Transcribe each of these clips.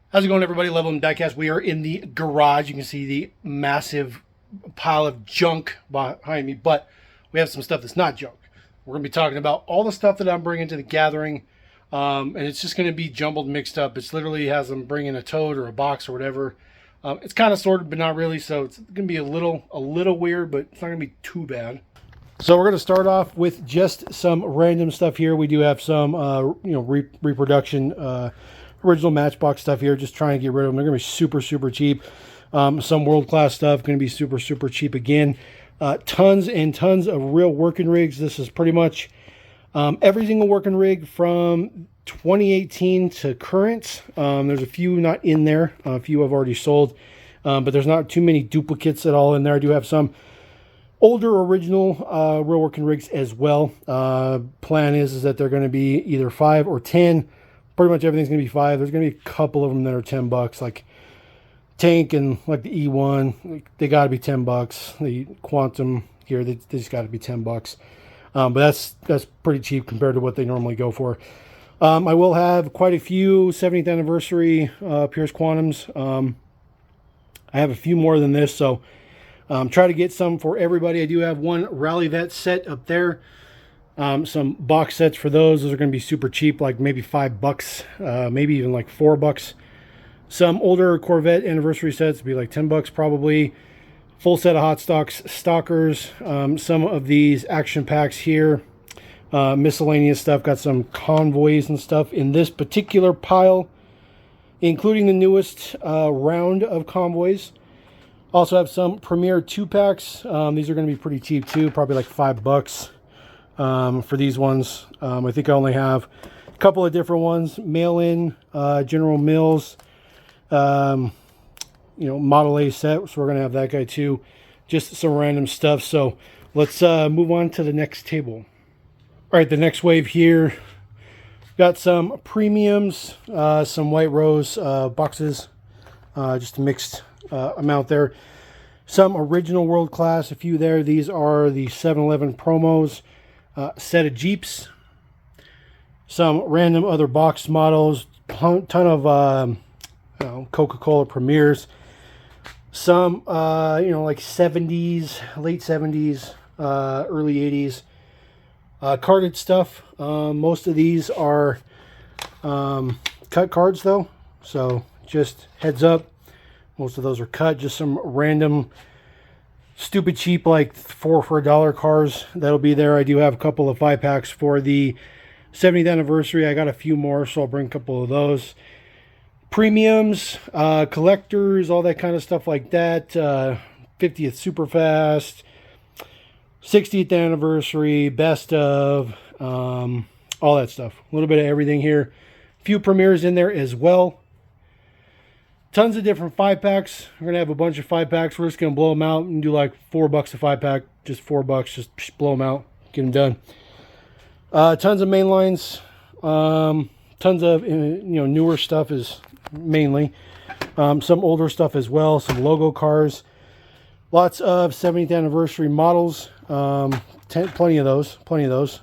How's it going, everybody? LevelM Diecast. We are in the garage. You can see the massive pile of junk behind me, but we have some stuff that's not junk. We're going to be talking about all the stuff that I'm bringing to the gathering, and it's just going to be jumbled, mixed up. It's literally has them bringing a tote or a box or whatever. It's kind of sorted, but not really, so it's going to be a little weird, but it's not going to be too bad. So we're going to start off with just some random stuff here. We do have some, reproduction, original Matchbox stuff here. Just trying to get rid of them. They're going to be super, super cheap. Some world-class stuff going to be super, super cheap again. Tons and tons of real working rigs. This is pretty much every single working rig from 2018 to current. There's a few not in there. A few I've already sold, but there's not too many duplicates at all in there. I do have some older original real working rigs as well. Plan is that they're going to be either 5 or 10. Pretty much everything's going to be 5. There's going to be a couple of them that are $10, like Tank and like the E1. They got to be $10. The Quantum here, they just got to be $10. But that's pretty cheap compared to what they normally go for. I will have quite a few 70th anniversary Pierce Quantums. I have a few more than this, so try to get some for everybody. I do have one Rally Vet set up there. Some box sets for those. Those are going to be super cheap, like maybe $5, maybe even like $4. Some older Corvette anniversary sets would be like $10 probably. Full set of Hot Stocks Stalkers. Some of these action packs here. Miscellaneous stuff. Got some convoys and stuff in this particular pile, including the newest round of convoys. Also have some Premier 2-packs. These are going to be pretty cheap too, probably like $5 for these ones. I think I only have a couple of different ones. Mail-in, General Mills, Model A set, so we're going to have that guy too. Just some random stuff. So let's move on to the next table. All right, the next wave here. Got some premiums, some White Rose boxes, just a mixed amount there. Some original world class, a few there. These are the 7-Eleven promos. Set of Jeeps. Some random other box models. Ton of Coca-Cola Premiers. Some like 70s, late 70s, early 80s carded stuff. Most of these are cut cards though, so just heads up. Most of those are cut. Just some random stupid cheap, like 4 for $1 cars that'll be there. I do have a couple of 5-packs for the 70th anniversary. I got a few more, so I'll bring a couple of those. Premiums, collectors, all that kind of stuff like that. 50th Superfast, 60th anniversary, best of, all that stuff. A little bit of everything here. A few premieres in there as well. Tons of different 5-packs. We're going to have a bunch of 5-packs. We're just going to blow them out and do like $4 a 5-pack. Just $4. Just blow them out. Get them done. Tons of mainlines. Tons of newer stuff is mainly. Some older stuff as well. Some logo cars. Lots of 70th anniversary models. Plenty of those.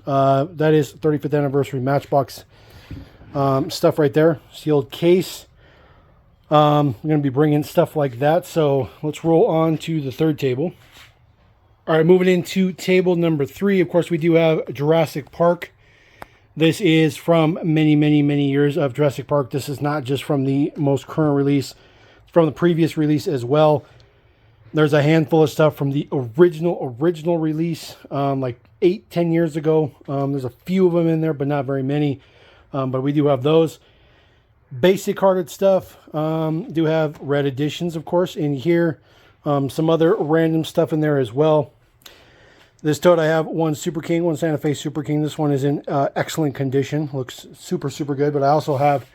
That is 35th anniversary Matchbox stuff right there. Sealed case. I'm going to be bringing stuff like that, so let's roll on to the third table. All right, moving into table number 3. Of course, we do have Jurassic Park. This is from many, many, many years of Jurassic Park. This is not just from the most current release. It's from the previous release as well. There's a handful of stuff from the original release, like 8-10 years ago. There's a few of them in there, but not very many. But we do have those. Basic carded stuff. Do have red editions, of course, in here. Some other random stuff in there as well. This tote, I have one Super King, one Santa Fe Super King. This one is in excellent condition. Looks super, super good. But I also have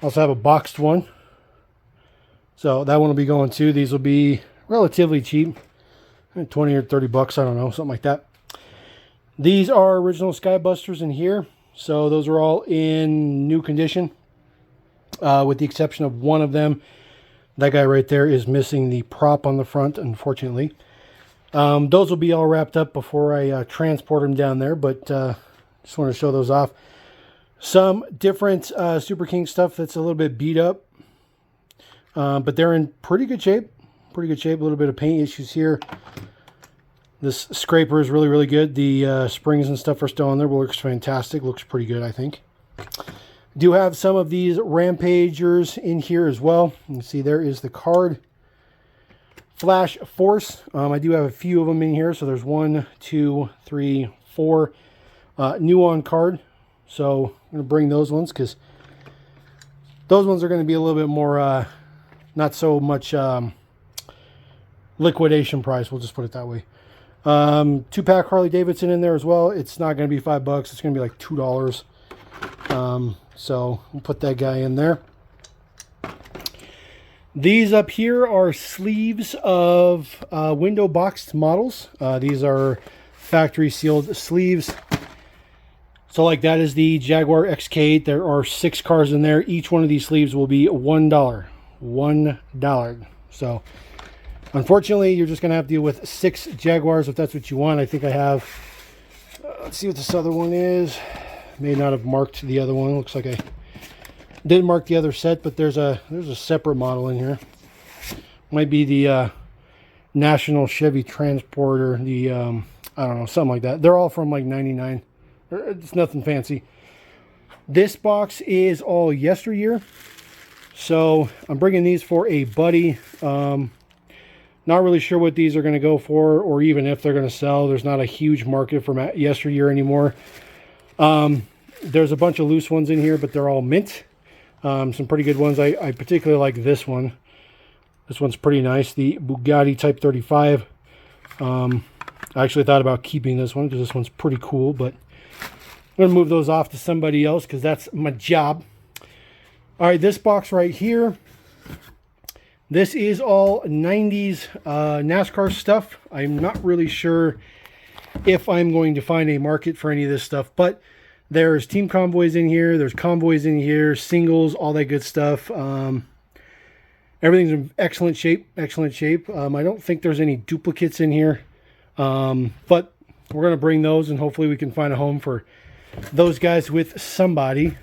a boxed one. So that one will be going too. These will be relatively cheap. 20 or 30 bucks, I don't know, something like that. These are original Skybusters in here. So those are all in new condition, with the exception of one of them. That guy right there is missing the prop on the front, unfortunately. Those will be all wrapped up before I transport them down there, but just want to show those off. Some different Super King stuff that's a little bit beat up, but they're in pretty good shape. Pretty good shape. A little bit of paint issues here. This scraper is really, really good. The springs and stuff are still on there, but looks fantastic. Looks pretty good, I think. Do have some of these Rampagers in here as well. You can see there is the card. Flash Force. I do have a few of them in here. So there's 1, 2, 3, 4 new on card. So I'm going to bring those ones because those ones are going to be a little bit more, not so much liquidation price. We'll just put it that way. 2-pack Harley Davidson in there as well. It's not going to be $5. It's going to be like $2. So we'll put that guy in there. These up here are sleeves of window boxed models. These are factory sealed sleeves. So like that is the Jaguar XK8. There are 6 cars in there. Each one of these sleeves will be $1. $1. So unfortunately, you're just going to have to deal with 6 Jaguars if that's what you want. I think I have, let's see what this other one is. May not have marked the other one. Looks like I didn't mark the other set, but there's a separate model in here. Might be the National Chevy Transporter, the, I don't know, something like that. They're all from like 99. It's nothing fancy. This box is all yesteryear. So I'm bringing these for a buddy. Not really sure what these are going to go for, or even if they're going to sell. There's not a huge market for yesteryear anymore. There's a bunch of loose ones in here, but they're all mint. Some pretty good ones. I particularly like this one. This one's pretty nice. The Bugatti Type 35. I actually thought about keeping this one because this one's pretty cool, but I'm going to move those off to somebody else because that's my job. All right, this box right here. This is all 90s NASCAR stuff. I'm not really sure if I'm going to find a market for any of this stuff, but there's team convoys in here. There's convoys in here, singles, all that good stuff. Everything's in excellent shape, excellent shape. I don't think there's any duplicates in here, but we're going to bring those and hopefully we can find a home for those guys with somebody.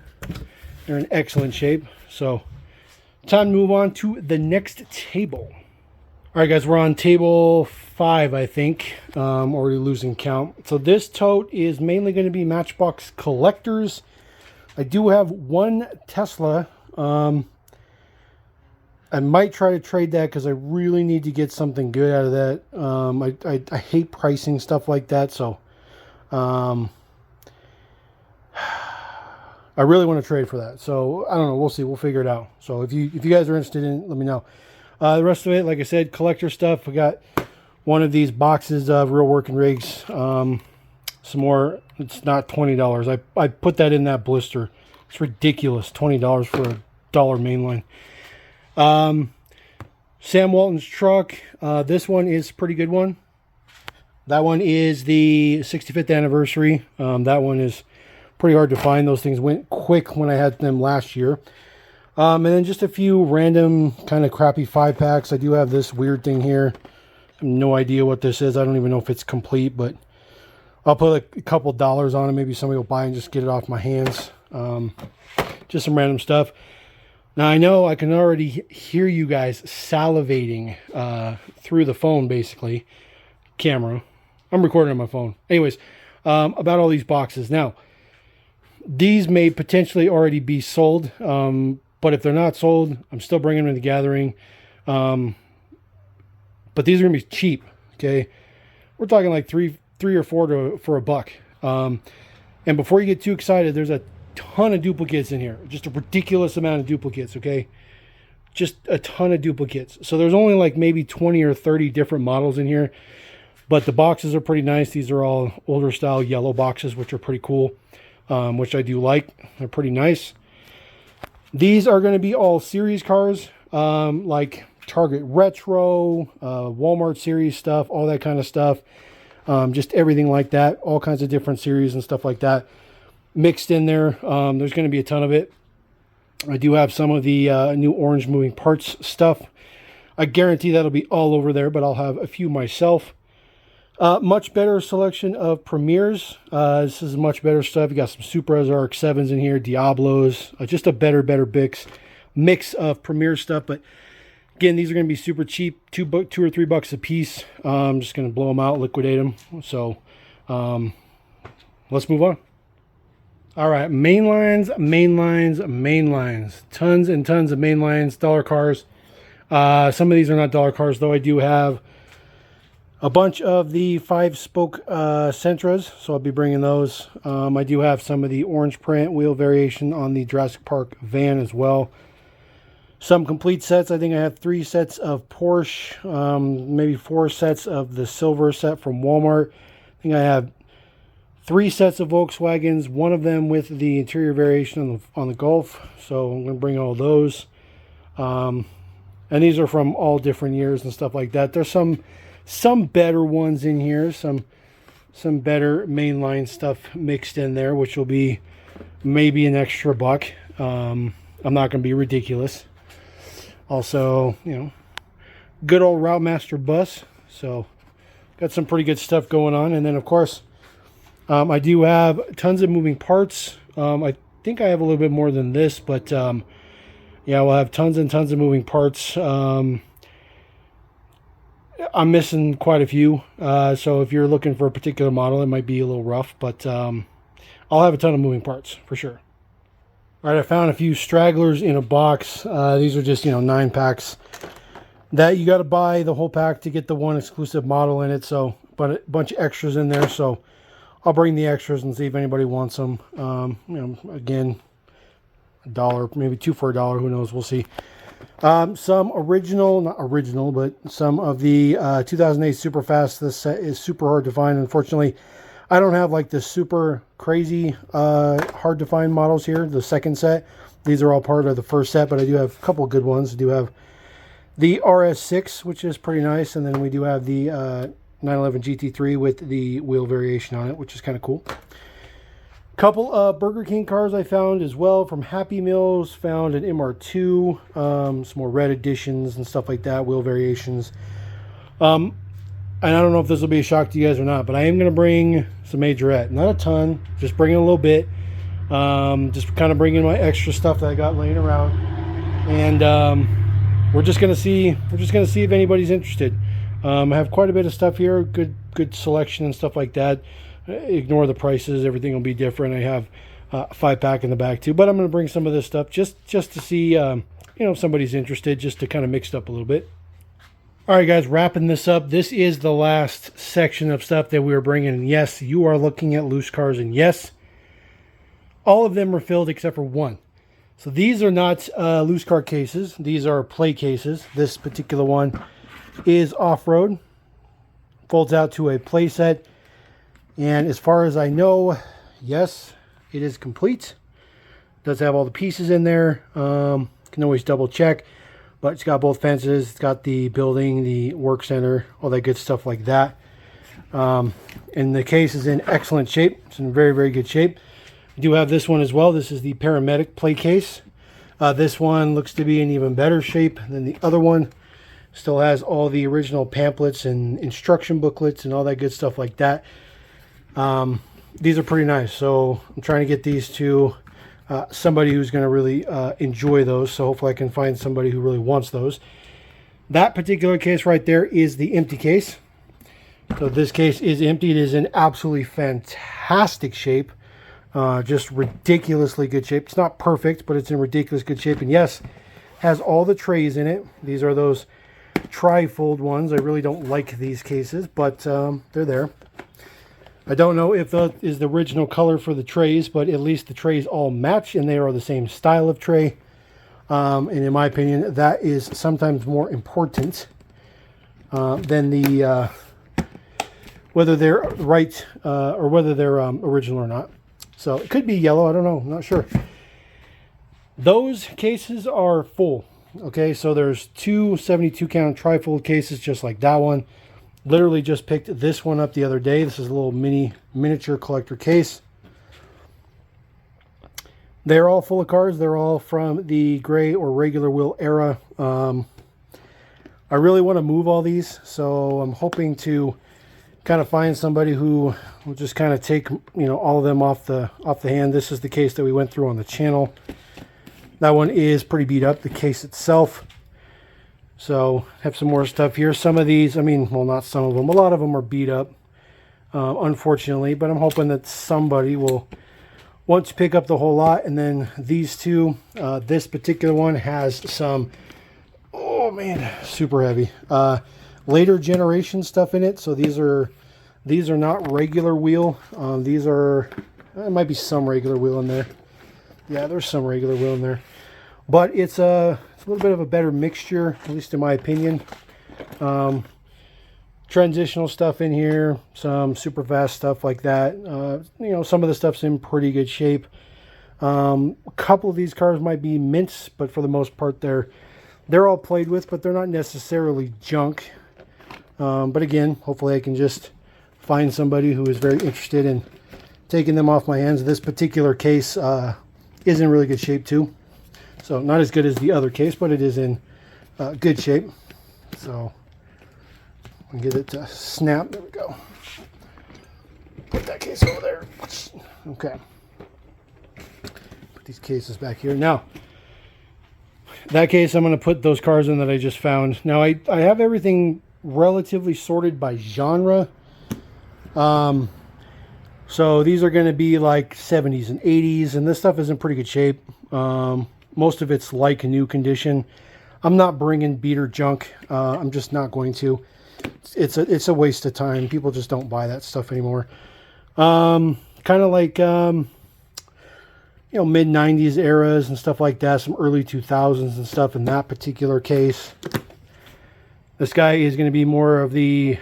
They're in excellent shape. So time to move on to the next table. All right, guys, we're on table 5, I think. Already losing count. So this tote is mainly going to be Matchbox collectors. I do have one Tesla. I might try to trade that because I really need to get something good out of that. I hate pricing stuff like that, so I really want to trade for that. So I don't know. We'll see. We'll figure it out. So if you guys are interested in it, let me know. The rest of it, like I said, collector stuff. We got one of these boxes of Real Working Rigs. Some more. It's not $20. I put that in that blister. It's ridiculous. $20 for a dollar mainline. Sam Walton's truck. This one is a pretty good one. That one is the 65th anniversary. That one is pretty hard to find. Those things went quick when I had them last year. And then just a few random kind of crappy 5-packs. I do have this weird thing here. I have no idea what this is. I don't even know if it's complete, but I'll put a couple dollars on it. Maybe somebody will buy and just get it off my hands. Just some random stuff. Now, I know I can already hear you guys salivating through the phone, basically. Camera. I'm recording on my phone. Anyways, about all these boxes. Now, these may potentially already be sold, but if they're not sold, I'm still bringing them to the gathering. But these are going to be cheap, okay? We're talking like three or four for a buck. And before you get too excited, there's a ton of duplicates in here. Just a ridiculous amount of duplicates, okay? Just a ton of duplicates. So there's only like maybe 20 or 30 different models in here. But the boxes are pretty nice. These are all older style yellow boxes, which are pretty cool, which I do like. They're pretty nice. These are going to be all series cars, like Target Retro, Walmart series stuff, all that kind of stuff. Just everything like that. All kinds of different series and stuff like that mixed in there. There's going to be a ton of it. I do have some of the new orange moving parts stuff. I guarantee that'll be all over there, but I'll have a few myself. Much better selection of Premiers. This is much better stuff. You got some Supras, RX-7s in here, Diablos. Just a better mix of Premier stuff. But again, these are going to be super cheap, $2 or $3 a piece. I'm just going to blow them out, liquidate them. So let's move on. All right, mainlines. Tons and tons of mainlines, dollar cars. Some of these are not dollar cars, though. I do have a bunch of the 5-spoke Sentras, so I'll be bringing those. I do have some of the orange print wheel variation on the Jurassic Park van as well. Some complete sets. I think I have 3 sets of Porsche, maybe 4 sets of the silver set from Walmart. I think I have 3 sets of Volkswagens, one of them with the interior variation on the Golf. So I'm going to bring all those. And these are from all different years and stuff like that. There's some better ones in here, some better mainline stuff mixed in there, which will be maybe an extra buck. I'm not going to be ridiculous. Also, you know, good old Routemaster bus. So got some pretty good stuff going on. And then, of course, I do have tons of moving parts. I think I have a little bit more than this, but yeah, we'll have tons and tons of moving parts. I'm missing quite a few, so if you're looking for a particular model, it might be a little rough, but I'll have a ton of moving parts for sure. All right, I found a few stragglers in a box. These are just, 9 packs that you got to buy the whole pack to get the one exclusive model in it. So, but a bunch of extras in there. So I'll bring the extras and see if anybody wants them. Again, $1, maybe 2 for $1. Who knows? We'll see. Some original, not original, but some of the 2008 Superfast. This set is super hard to find. Unfortunately, I don't have like the super crazy hard to find models here. The second set, these are all part of the first set, but I do have a couple good ones. I do have the RS6, which is pretty nice, and then we do have the 911 GT3 with the wheel variation on it, which is kind of cool. Couple of Burger King cars I found as well from Happy Meals. Found an MR2, some more red editions and stuff like that, wheel variations. And I don't know if this will be a shock to you guys or not, but I am going to bring some Majorette. Not a ton, just bringing a little bit. Just kind of bringing my extra stuff that I got laying around. And we're just going to see if anybody's interested. I have quite a bit of stuff here, good selection and stuff like that. Ignore the prices, everything will be different. I have a 5-pack in the back too, but I'm going to bring some of this stuff just to see if somebody's interested, just to kind of mix it up a little bit. All right, guys, wrapping this up. This is the last section of stuff that we were bringing. And yes, you are looking at loose cars, and yes, all of them are filled except for one. So these are not loose car cases. These are play cases. This particular one is off-road, folds out to a play set. And as far as I know, yes, it is complete. Does have all the pieces in there. Can always double check, but it's got both fences. It's got the building, the work center, all that good stuff like that. And the case is in excellent shape. It's in very, very good shape. We do have this one as well. This is the Paramedic play case. This one looks to be in even better shape than the other one. Still has all the original pamphlets and instruction booklets and all that good stuff like that. These are pretty nice, so I'm trying to get these to somebody who's going to really enjoy those, so hopefully I can find somebody who really wants those. That particular case right there is the empty case. So this case is empty. It is in absolutely fantastic shape, just ridiculously good shape. It's not perfect, but it's in ridiculous good shape, and yes, has all the trays in it. These are those tri-fold ones. I really don't like these cases, but they're there. I don't know if that is the original color for the trays, but at least the trays all match and they are the same style of tray. And in my opinion, that is sometimes more important than the whether they're right or whether they're original or not. So it could be yellow. I don't know. I'm not sure. Those cases are full. Okay, so there's 2 72 count tri-fold cases just like that one. Literally just picked this one up the other day. This is a little miniature collector case. They're all full of cars. They're all from the gray or regular wheel era. I really want to move all these, so I'm hoping to kind of find somebody who will just kind of take, you know, all of them off the hand. This is the case that we went through on the channel. That one is pretty beat up, the case itself. So have some more stuff here. Some of these, I mean, well, not some of them, a lot of them are beat up, unfortunately, but I'm hoping that somebody will want to pick up the whole lot. And then these two, this particular one has some, oh man, super heavy, later generation stuff in it. So these are not regular wheel. These are, there might be some regular wheel in there. Yeah, there's some regular wheel in there, but it's a little bit of a better mixture, at least in my opinion. Transitional stuff in here, some super fast stuff like that. You know, some of the stuff's in pretty good shape. A couple of these cars might be mints, but for the most part they're all played with, but they're not necessarily junk. But again, hopefully I can just find somebody who is very interested in taking them off my hands. This particular case is in really good shape too. So not as good as the other case, but it is in good shape. So I'll get it to snap. There we go. Put that case over there. Okay. Put these cases back here. Now, that case, I'm going to put those cars in that I just found. Now, I have everything relatively sorted by genre. So these are going to be like 70s and 80s, and this stuff is in pretty good shape. Most of it's like new condition. I'm not bringing beater junk. I'm just not going to. It's a waste of time. People just don't buy that stuff anymore. Kind of like you know, mid 90s eras and stuff like that. Some early 2000s and stuff in that particular case. This guy is going to be more of the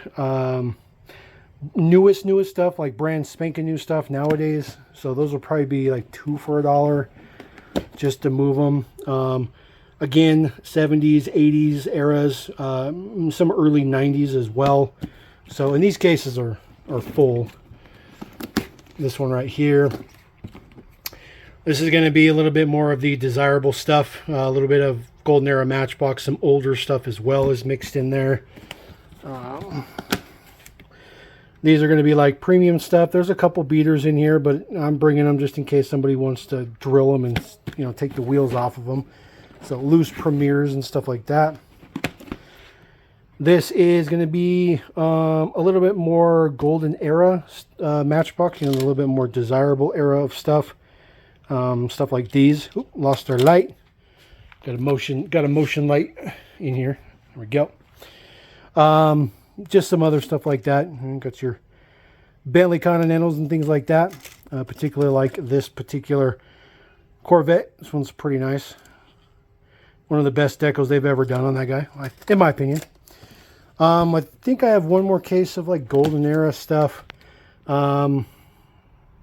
newest stuff, like brand spanking new stuff nowadays. So those will probably be like $2 for $1 just to move them. Again, 70s, 80s eras, some early 90s as well. So in these cases are full. This one right here. This is going to be a little bit more of the desirable stuff. A little bit of Golden Era Matchbox, some older stuff as well is mixed in there. These are going to be like premium stuff. There's a couple beaters in here, but I'm bringing them just in case somebody wants to drill them and, you know, take the wheels off of them. So loose premieres and stuff like that. This is going to be a little bit more Golden Era Matchbox, you know, a little bit more desirable era of stuff. Stuff like these. Oop, lost our light. Got a motion light in here. There we go. Just some other stuff like that. And got your Bentley Continentals and things like that. Particularly like this particular Corvette. This one's pretty nice. One of the best decos they've ever done on that guy, in my opinion. I think I have one more case of like Golden Era stuff. Not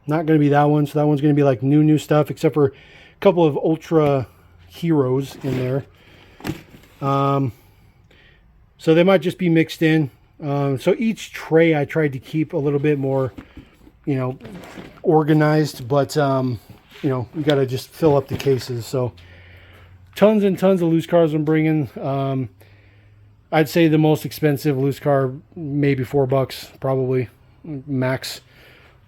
going to be that one. So that one's going to be like new stuff, except for a couple of Ultra Heroes in there. So they might just be mixed in. So each tray I tried to keep a little bit more, you know, organized, but, you know, you got to just fill up the cases. So tons and tons of loose cars I'm bringing. I'd say the most expensive loose car, maybe $4, probably max.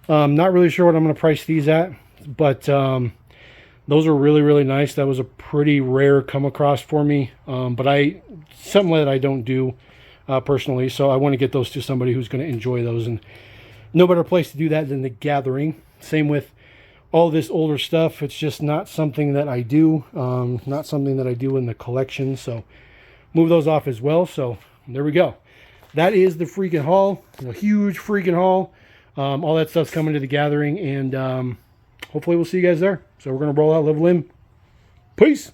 Not really sure what I'm going to price these at, but those are really nice. That was a pretty rare come across for me, but something that I don't do personally, so I want to get those to somebody who's going to enjoy those, and no better place to do that than the gathering. Same with all this older stuff. It's just not something that I do, not something that I do in the collection, so move those off as well. So there we go. That is the freaking haul, a huge freaking haul. All that stuff's coming to the gathering, and hopefully we'll see you guys there. So we're going to roll out LevelM. Peace.